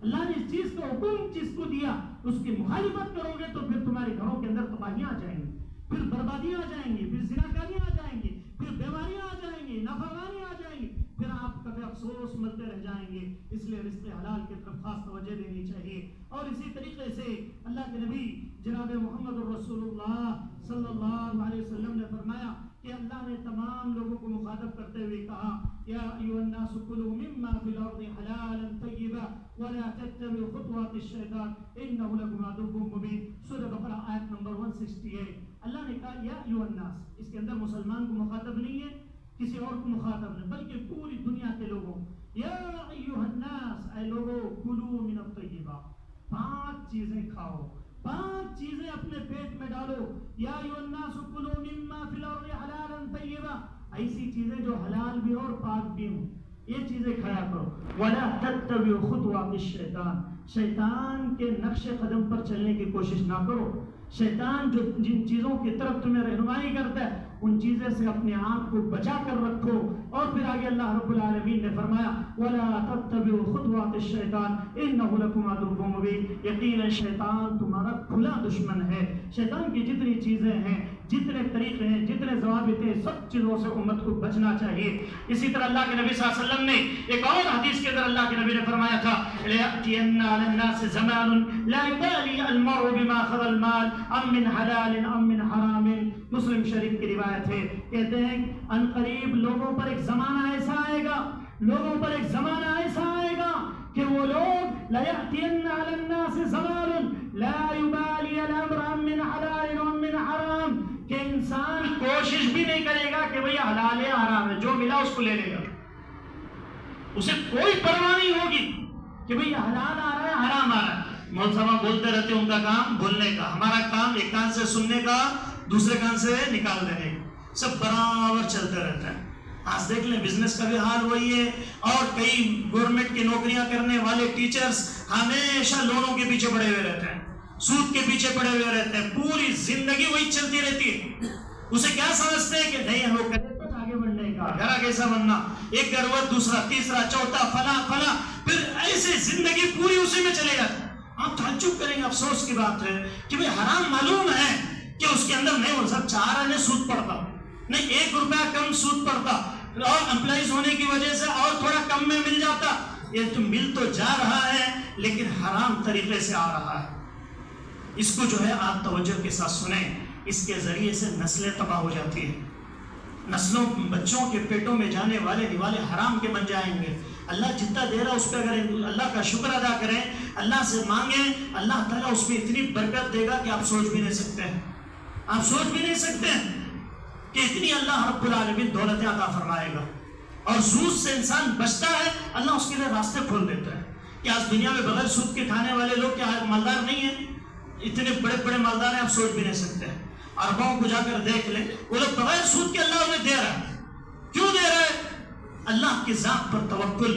اللہ نے اس چیز کا حکم جس کو دیا، اس کی مخالفت کرو گے تو پھر تمہارے گھروں کے اندر تباہیاں آ جائیں گی، پھر بربادیاں آ جائیں گی، پھر زناکاریاں آ جائیں گی، پھر بیماریاں آ جائیں گی، نافرمانیاں آ جائیں گی، پھر آپ کبھی افسوس ملتے رہ جائیں گے۔ اس لیے رزق حلال کی طرف خاص توجہ دینی چاہیے۔ اور اسی طریقے سے اللہ کے نبی جناب محمد رسول اللہ صلی اللہ علیہ وسلم نے فرمایا کہ اللہ نے تمام لوگوں کو مخاطب کرتے ہوئے کہا، یا ایھا الناس کلوا مما فی الارض حلالا طیبا ولا تتبعوا خطوات الشیطان انہ لکم عدو مبین۔ سورہ بقرہ آیت نمبر 168۔ اللہ نے کہا یا ایھا الناس، اس کے اندر مسلمان کو مخاطب نہیں ہے، کسی اور کو مخاطب نہیں، بلکہ پوری دنیا کے لوگوں، یا ایھا الناس، اے لوگو، کلوا من الطیبات، 5 چیزیں کھاؤ، 5 چیزیں اپنے پیٹ میں ڈالو۔ یا ایھا الناس کلوا مما فی الارض حلالا طیبا، ایسی چیزیں جو حلال بھی ہو اور پاک بھی ہوں، یہ چیزیں کھایا کرو۔ ولا تتبعوا خطوات الشیطان، شیطان کے نقش قدم پر چلنے کی کوشش نہ کرو۔ شیطان جو جن چیزوں کی طرف تمہیں رہنمائی کرتا ہے، ان چیزیں سے اپنے آپ کو بچا کر رکھو۔ اور پھر آگے اللہ رب العالمین نے فرمایا وَلَا تَتَّبِعُوا خُطُوَاتِ الشَّيْطَانِ إِنَّهُ لَكُمْ عَدُوٌّ مُّبِينٌ، یقیناً شیطان تمہارا کھلا دشمن ہے۔ شیطان کی جتنی چیزیں ہیں، جتنے طریقے ہیں، جتنے ضوابط ہیں، سب چیزوں سے امت کو بچنا چاہیے۔ اسی طرح اللہ کے نبی صلی اللہ علیہ وسلم نے ایک اور حدیث کے اندر اللہ کے نبی نے فرمایا تھا لَيَأْتِيَنَّ عَلَى النَّاسِ زَمَانٌ لَا يُبَالِي الْمَرْءُ بِمَا أَخَذَ الْمَالَ أَم مِّنْ حَلَالٍ أَم مِّنْ حَرَامٍ۔ مسلم شریف کی روایت ہے، کہتے ہیں ان قریب لوگوں پر ایک زمانہ ایسا آئے گا، لوگوں پر ایک زمانہ ایسا آئے گا کہ وہ لوگ لَيَأْتِيَنَّ عَلَى النَّاسِ زَمَانٌ لَا يُبَالِي الْأَمْرَ أَم مِّنْ حَلَالٍ أَم مِّنْ حَرَامٍ، کہ انسان کوشش بھی نہیں کرے گا کہ بھئی حلال ہے حرام ہے، جو ملا اس کو لے لے گا، اسے کوئی پرواہ نہیں ہوگی کہ بھئی حلال آ رہا ہے حرام آ رہا ہے۔ مولوی صاحب بولتے رہتے ہیں، ان کا کام بولنے کا، ہمارا کام ایک کان سے سننے کا، دوسرے کان سے نکال دینے کا، سب برابر چلتے رہتا ہے۔ آج دیکھ لیں بزنس کا بھی حال وہی ہے، اور کئی گورنمنٹ کی نوکریاں کرنے والے ٹیچرز ہمیشہ لونوں کے پیچھے پڑے ہوئے رہتے ہیں، سود کے پیچھے پڑے ہوئے رہتے ہیں، پوری زندگی وہی چلتی رہتی ہے۔ اسے کیا سمجھتے ہیں کہ نہیں ہم لوگ کریں کچھ آگے بڑھنے کا، گھر کیسا بننا، ایک گھر دوسرا تیسرا چوتھا فلاں، پھر ایسے زندگی پوری اسی میں چلے جاتی ہے۔ آپ تعجب کریں گے، افسوس کی بات ہے کہ بھئی حرام معلوم ہے کہ اس کے اندر نہیں وہ سب چاہ رہے سود پڑتا، نہیں 1 روپیہ کم سود پڑتا، اور امپلائیز ہونے کی وجہ سے اور تھوڑا کم میں مل جاتا، یہ تو مل تو جا رہا ہے لیکن حرام طریقے سے آ رہا ہے۔ اس کو جو ہے آپ توجہ کے ساتھ سنیں، اس کے ذریعے سے نسلیں تباہ ہو جاتی ہیں، نسلوں بچوں کے پیٹوں میں جانے والے نوالے حرام کے بن جائیں گے۔ اللہ جتنا دے رہا اس پہ اگر اللہ کا شکر ادا کریں، اللہ سے مانگیں، اللہ تعالیٰ اس میں اتنی برکت دے گا کہ آپ سوچ بھی نہیں سکتے ہیں، آپ سوچ بھی نہیں سکتے ہیں کہ اتنی اللہ رب العالمین دولتیں عطا فرمائے گا۔ اور سود سے انسان بچتا ہے، اللہ اس کے لیے راستے کھول دیتا ہے۔ کہ آج دنیا میں بغیر سود کے کھانے والے لوگ کیا مالدار نہیں ہیں؟ اتنے بڑے بڑے مالدار ہیں، آپ سوچ بھی نہیں سکتے ہیں۔ عربوں کو جا کر دیکھ لیں، وہ لوگ بغیر سود کے اللہ انہیں دے رہا ہے. کیوں دے رہا ہے؟ اللہ کی ذات پر توکل.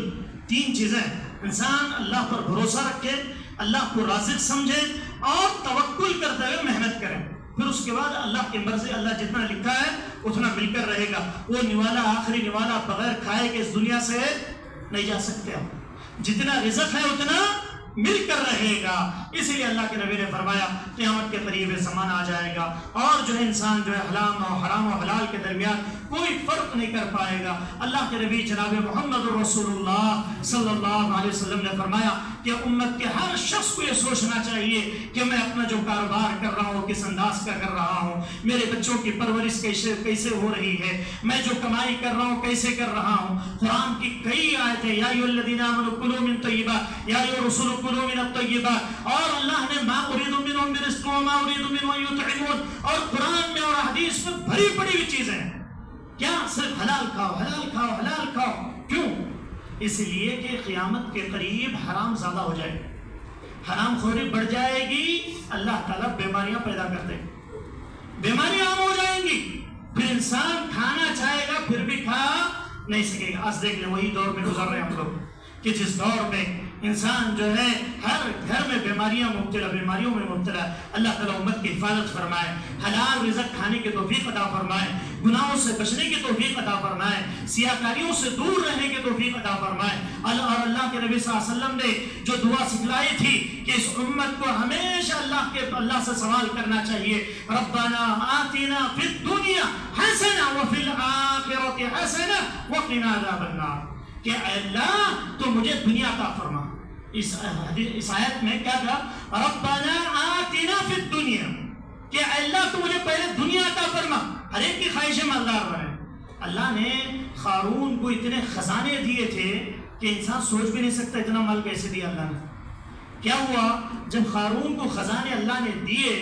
3 چیزیں، انسان اللہ پر بھروسہ رکھے، اللہ کو رازق سمجھے اور توکل کرتے ہوئے محنت کریں. پھر اس کے بعد اللہ کی مرضی، اللہ جتنا لکھا ہے اتنا مل کر رہے گا. وہ نوالا، آخری نوالا بغیر کھائے کہ اس دنیا سے نہیں جا سکتے. جتنا رزق ہے اتنا مل کر رہے گا. اسی لیے اللہ کے نبی نے فرمایا قیامت کے قریب زمانہ آ جائے گا اور جو ہے انسان جو ہے حرام و حلال کے درمیان کوئی فرق نہیں کر پائے گا. اللہ کے نبی جناب محمد رسول اللہ صلی اللہ علیہ وسلم نے فرمایا کہ امت کے ہر شخص کو یہ سوچنا چاہیے کہ میں اپنا جو کاروبار کر رہا ہوں کس انداز کا کر رہا ہوں، میرے بچوں کی پرورش کیسے ہو رہی ہے، میں جو کمائی کر رہا ہوں کیسے کر رہا ہوں. قرآن کی کئی آیتیں، یا ایھا الذین آمنوا کلوا من طیبات، یا ایھا الرسول کلوا من الطیبات، اور اللہ نے ما اريد منهم من رزق وما اريد منهم ان يطعمون، اور قرآن میں اور حدیث میں بھری پڑی ہوئی چیزیں ہیں. کیا؟ صرف حلال کھاؤ، حلال کھاؤ، حلال کھاؤ. کیوں؟ اس لیے کہ قیامت کے قریب حرام زیادہ ہو جائے گا، حرام خوری بڑھ جائے گی، اللہ تعالیٰ بیماریاں پیدا کر دے گا، بیماریاں عام ہو جائیں گی. پھر انسان کھانا چاہے گا پھر بھی کھا نہیں سکے گا. آج دیکھ لیں وہی دور میں گزر رہے ہیں ہم لوگ کہ جس دور میں انسان جو ہے ہر گھر میں بیماریوں میں مبتلا. اللہ تعالیٰ امت کی حفاظت فرمائے، حلال رزق کھانے کی توفیق عطا فرمائے، گناہوں سے بچنے کی توفیق عطا فرمائے، سیاکاریوں سے دور رہنے کی توفیق عطا فرمائے. اور اللہ کے نبی صلی اللہ علیہ وسلم نے جو دعا سکھلائی تھی کہ اس امت کو ہمیشہ اللہ سے سوال کرنا چاہیے، ربنا آتنا فی الدنیا حسنہ وفی الآخرۃ حسنہ وقنا عذاب النار، کہ اے اللہ تو مجھے دنیا عطا فرما. اس آیت میں کیا کہا؟ ربنا آتنا فی الدنیا، کہ اے اللہ تو مجھے پہلے دنیا عطا فرما. ہر ایک کی خواہش مالدار بنے. اللہ نے قارون کو اتنے خزانے دیے تھے کہ انسان سوچ بھی نہیں سکتا اتنا مال کیسے دیا اللہ نے. کیا ہوا جب قارون کو خزانے اللہ نے دیے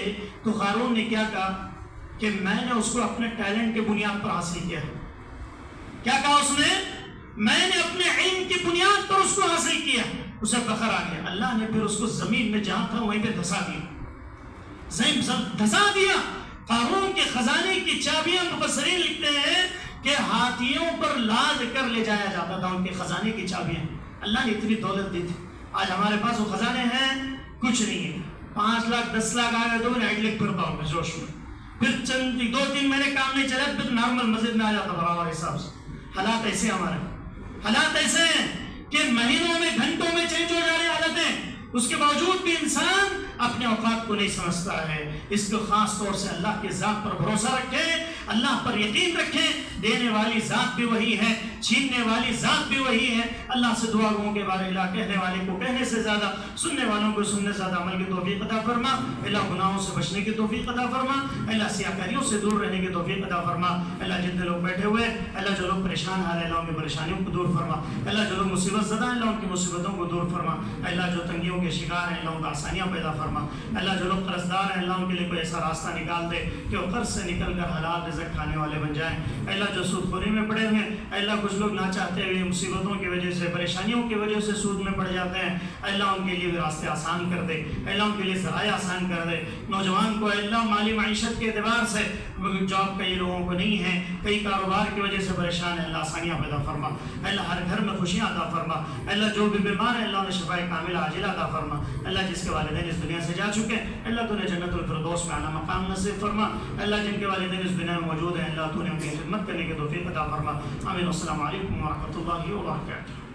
تو قارون نے کیا کہا کہ میں نے اس کو اپنے ٹیلنٹ کے بنیاد پر حاصل کیا. کیا کہا اس نے؟ میں نے اپنے علم کی بنیاد پر اس کو حاصل کیا. اسے فخر آ گیا. اللہ نے پھر اس کو زمین میں جہاں تھا وہیں پہ دھسا دیا. قارون کے خزانے کی چابیاں مفسرین لکھتے ہیں کہ ہاتھیوں پر لاد کر لے جایا جاتا تھا ان کے خزانے کی چابیاں. اللہ نے اتنی دولت دی تھی. آج ہمارے پاس وہ خزانے ہیں کچھ نہیں ہے. 5 لاکھ 10 لاکھ آ گئے تو میں ہیڈ لیک پھرتا ہوں جوش میں. پھر 2-3 مہینے کام نہیں چلا پھر نارمل مسجد میں آ جاتا برابر حساب سے. حالات ایسے ہمارے حالات ایسے ہیں کہ مہینوں میں گھنٹوں میں چینج ہو جا رہی حالتیں. اس کے باوجود بھی انسان اپنے اوقات کو نہیں سمجھتا ہے. اس کو خاص طور سے اللہ کی ذات پر بھروسہ رکھیں، اللہ پر یقین رکھیں. دینے والی ذات بھی وہی ہے، چھیننے والی ذات بھی وہی ہے. اللہ سے دعا گوں کے بارے اللہ کہنے والے کو کہنے سے زیادہ، سننے والوں کو سننے سے زیادہ عمل کی توفیق عطا فرما. اللہ گناہوں سے بچنے کی توفیق عطا فرما. اللہ سیاکاریوں سے دور رہنے کی توفیق عطا فرما. اللہ جتنے لوگ بیٹھے ہوئے اللہ جو لوگ پریشان ہیں اللہ ان کی پریشانیوں کو دور فرما. اللہ جو لوگ مصیبت زدہ ہیں اللہ ان کی مصیبتوں کو دور فرما. اللہ جو تنگیوں کے شکار ہیں اللہ ان کو آسانیاں پیدا فرما. اللہ جو لوگ قرض دار ہیں اللہ ان کے لیے کوئی ایسا راستہ نکال دے کہ وہ قرض سے نکل کر حلال رزق کھانے والے بن جائیں. اللہ جو سود خوری میں پڑے ہوئے ہیں اللہ کچھ لوگ نہ چاہتے ہوئے مصیبتوں کی وجہ سے پریشانیوں کی وجہ سے سود میں پڑ جاتے ہیں اللہ ان کے لیے راستے آسان کر دے. اللہ ان کے لیے ذرائع آسان کر دے. نوجوان کو اللہ مالی معیشت کے اعتبار سے جاب کئی لوگوں کو نہیں ہے، کئی کاروبار کی وجہ سے پریشان ہے اللہ آسانیاں پیدا فرما. اللہ ہر گھر میں خوشیاں عطا فرما. اللہ جو بھی بیمار ہے اللہ انہیں شفاء کاملہ عاجلہ عطا فرما. اللہ جس کے والدین اس دنیا سے جا چکے ہیں اللہ تو نے جنت الفردوس میں اعلیٰ مقام نصیب فرما. اللہ جن کے والدین اس دنیا میں موجود ہیں اللہ تو نے ان کی خدمت کرنے کی توفیق عطا فرما. آمین. السلام علیکم ورحمۃ اللہ وبرکاتہ.